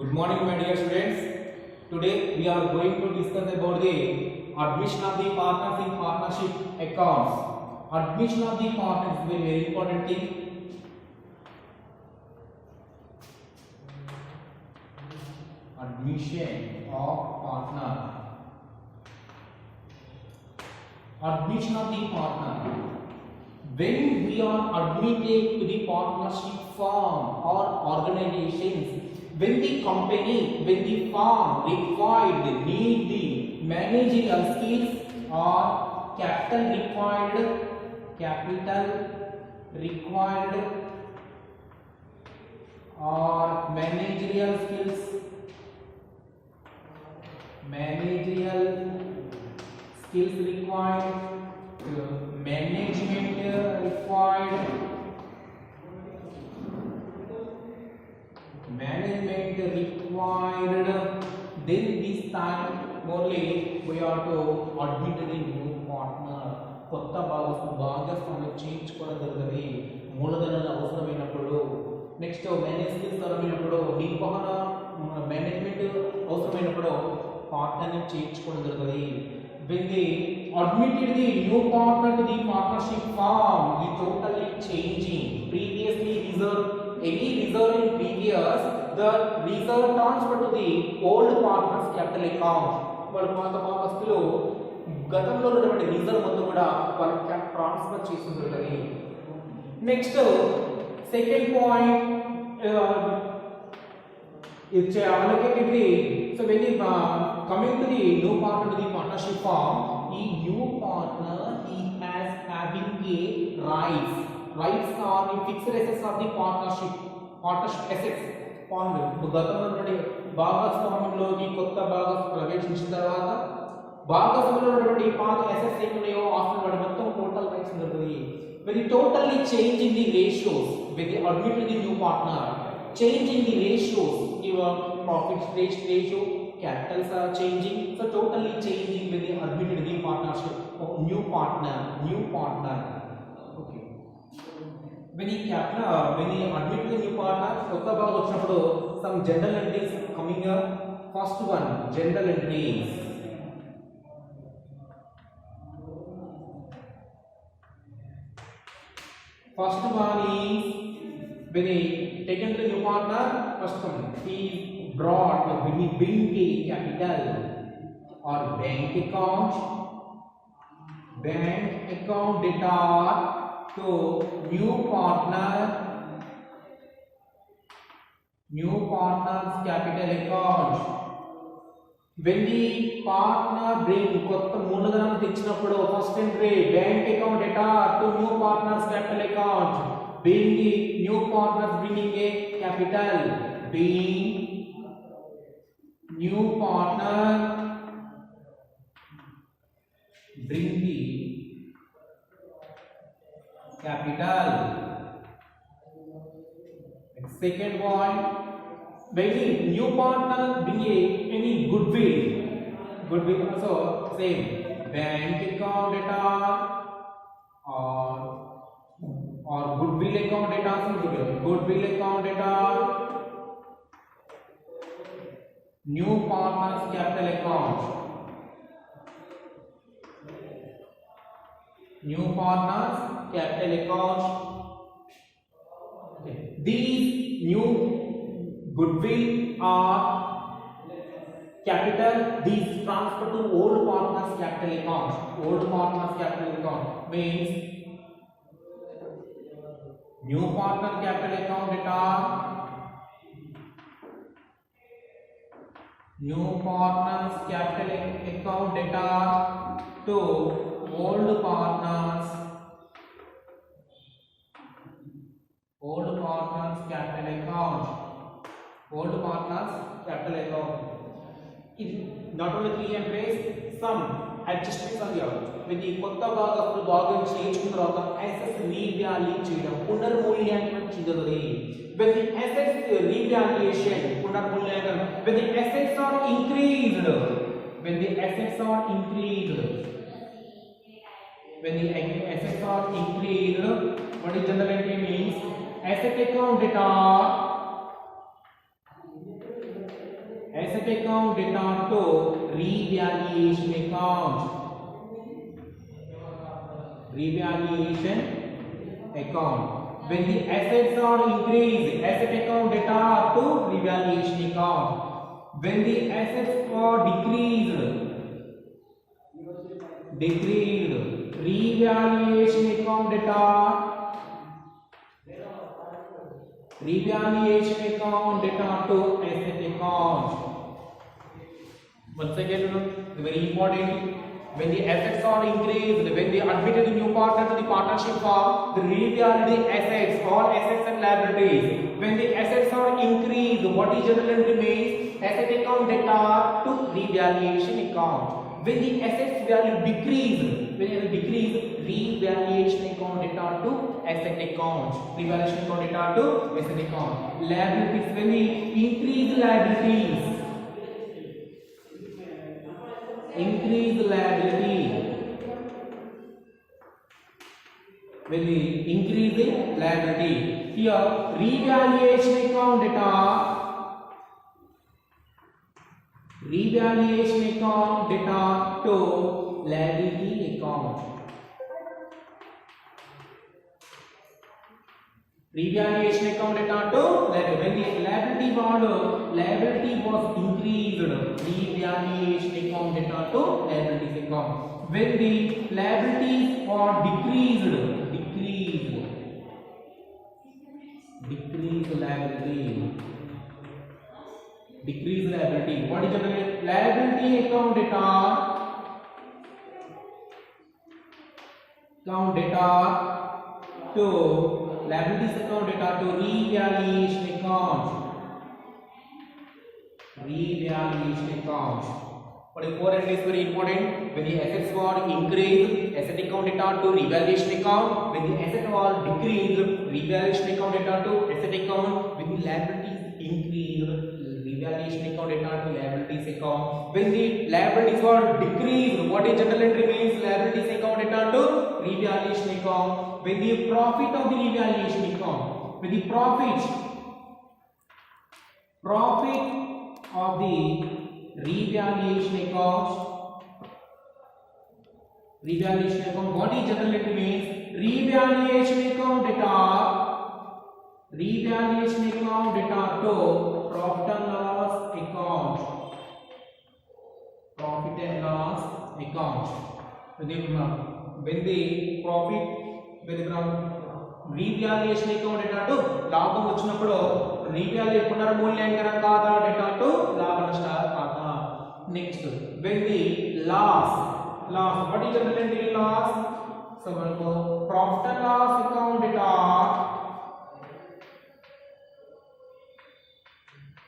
Good morning, my dear students. Today we are going to discuss about the admission of the partners in partnership accounts. Admission of the partners is very important thing. Admission of partner. Admission of the partner. When we are admitted to the partnership firm or organizations, when the company, when the firm required, need the managerial skills or capital required or managerial skills required, management required, then this time only we are to admit a new partner. కొత్త భాగస్వామ్యం చేయించుకోవడం జరుగుతుంది మూలధనాలు అవసరమైనప్పుడు. Next manage skills అవసరమైనప్పుడు, నిర్వహణ management అవసరమైనప్పుడు పార్ట్నర్ని చేయించుకోవడం జరుగుతుంది. When they admitted the new partner to the partnership firm, the totally changing. Previously any reserve in previous, the reserve transfer to the old partner's capital account. వాడు పాత భాగస్తులు గతంలో ఉన్నటువంటి reserve మొత్తం కూడా వాళ్ళకి ట్రాన్స్ఫర్ చేసి ఉంటుంది. Next second point it's allocated the so when you coming to the new partner to the partnership firm, the new partner he has having a rights are the fixed assets of the partnership assets fund. గతంలో ఉన్నటువంటి భాగస్వామ్యంలోకి కొత్త భాగస్వామ్యం ప్రవేశించిన తర్వాత భాగస్వామ్యంలో ఉన్నటువంటి పాత assets ఏమున్నాయో ఆస్తులు వాటి మొత్తం టోటల్ రైట్స్ ఉంటుంది. very totally changing the ratios when they admit to the new partner, changing the ratios, your profit ratio, capitals are changing, so totally changing when they admitted the partnership of new partner. Okay, when he admit the new partner, kotta bhaga vachinappudu some general entries coming up. First one, general entries. First one is when he taken to the new partner, first one he brought, when he bring the capital or bank account data to new partner's capital account. When the partner bring కొత్త మూలధనం తెచ్చినప్పుడు first entry bank account data to new partners capital account. being the new partners bringing a capital, being new partner bring the capital. Second one, when the new partner bring any goodwill also same bank account data or goodwill account data, new partners capital account, okay. These new goodwill or capital, these transfer to old partners capital account. Means new partner capital account data, new partners capital account data to old partners capital account. It not only three entries, some adjustments are there. When the కొత్త భాగస్తులు భాగం చేయించుకున్న తర్వాత assets revalue చేయడం, పునర్మూల్యాంకనం జరుగుతుంది. When the assets revaluation, పునర్మూల్యాంకనం, when the assets are increased, what is general entry means? Asset account data account data to revaluation account. Revaluation account. When the assets are increased, asset account data to revaluation account. When the assets are decreased, revaluation account data. Revaluation account data to asset account. Once again, very important. When the assets are increased, when they admitted the new partner to the partnership firm, the revalue the assets, all assets and liabilities. When the assets are increased, what is general entry means? Asset account data to revaluation account. When the assets value decrease, revaluation account data to asset account. Revaluation account data to asset account. Liabilities, when we increase liabilities. Increase liability. When we increase the liability, here revaluation account data. Revaluation account data to liability account. Revaluation account data to liability. When the liability was increased, revaluation account data to liabilities account. When the liabilities are decreased liability. Decrease liability. What is the liability account data? Account data to liabilities account data to revaluation account. Revaluation account. But important is very important. When the assets were increased, asset account data to revaluation account. When the asset were decreased, revaluation account data to asset account. When the liabilities increased, revaluation account data to liabilities account. When the liabilities were decreased, what is general entry means? Liabilities account data to revaluation account. When the profit of the revaluation account, when the profit of the revaluation account, what is general entry means? Revaluation account data to profit and loss account. Profit and loss account. When the profit, revaluation account data to లాభం వచ్చినప్పుడు revaluation పునర్మూల్యాంకన ఖాతా data to లాభ నష్టాల ఖాతా. Next, when the loss, what is general entry loss? So మనకు profit and loss account data.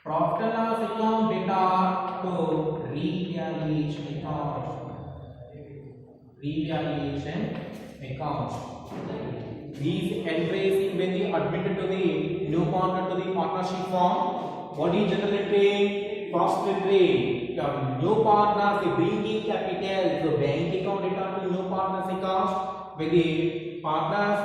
Profit and loss account data to revaluation account. Revaluation account. These entries when they admitted to the new partner to the partnership firm, what is general entry? First entry, new partners they bring in capital, so bank account data to new partners account. When the partners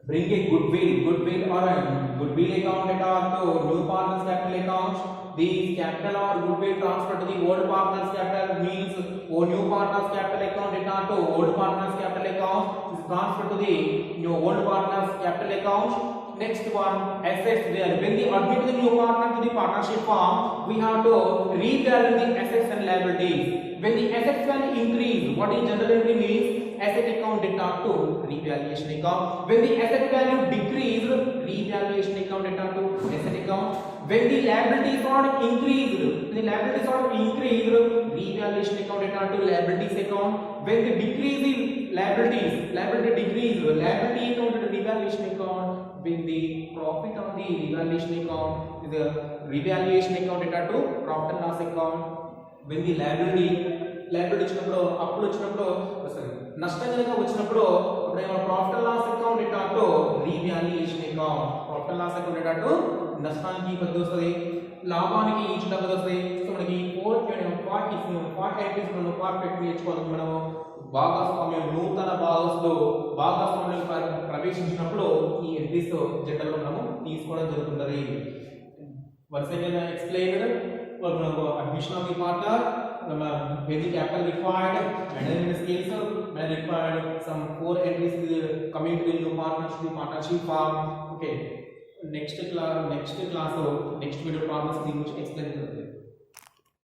bring a goodwill or a goodwill account data to new partners capital account. These capital or goodwill transfer to the old partners capital means new partners capital account data to old partners capital account is transferred to the new old partners capital account. Next one, assets there. When they admit the new partner to the partnership firm, we have to revalue the assets and liabilities. When the assets value increase, what is general entry means? Asset account data to revaluation account. When the asset value decrease, revaluation account data to asset account. When the liabilities are increased, revaluation account data to liabilities account. When the decrease in liability decrease, liability account to revaluation account. When the profit of the revaluation account is the revaluation account data to profit and loss account. When the liability వచ్చినప్పుడు అప్పులు వచ్చినప్పుడు నష్టం కనుక వచ్చినప్పుడు ఇప్పుడు ఏమో profit and loss account data to revaluation account. Profit and loss account data to నష్టానికి పద్ధతి వస్తుంది, లాభానికి ఈచ్ పద్ధతి వస్తుంది. సో మనకి పార్ట్ యాక్టివిటీస్ మనం పార్ట్ పెట్టి నేర్చుకోవాలి. మనం భాగస్వామ్యం నూతన భాగస్వామ్యం ప్రవేశించినప్పుడు ఈ ఎంట్రీస్ జనరల్ మనము తీసుకోవడం జరుగుతుంది. Once again I explained admission of the partner, basic capital required, management skills, man required some 4 entries coming to the new partnership form. Okay, next class next video problems explain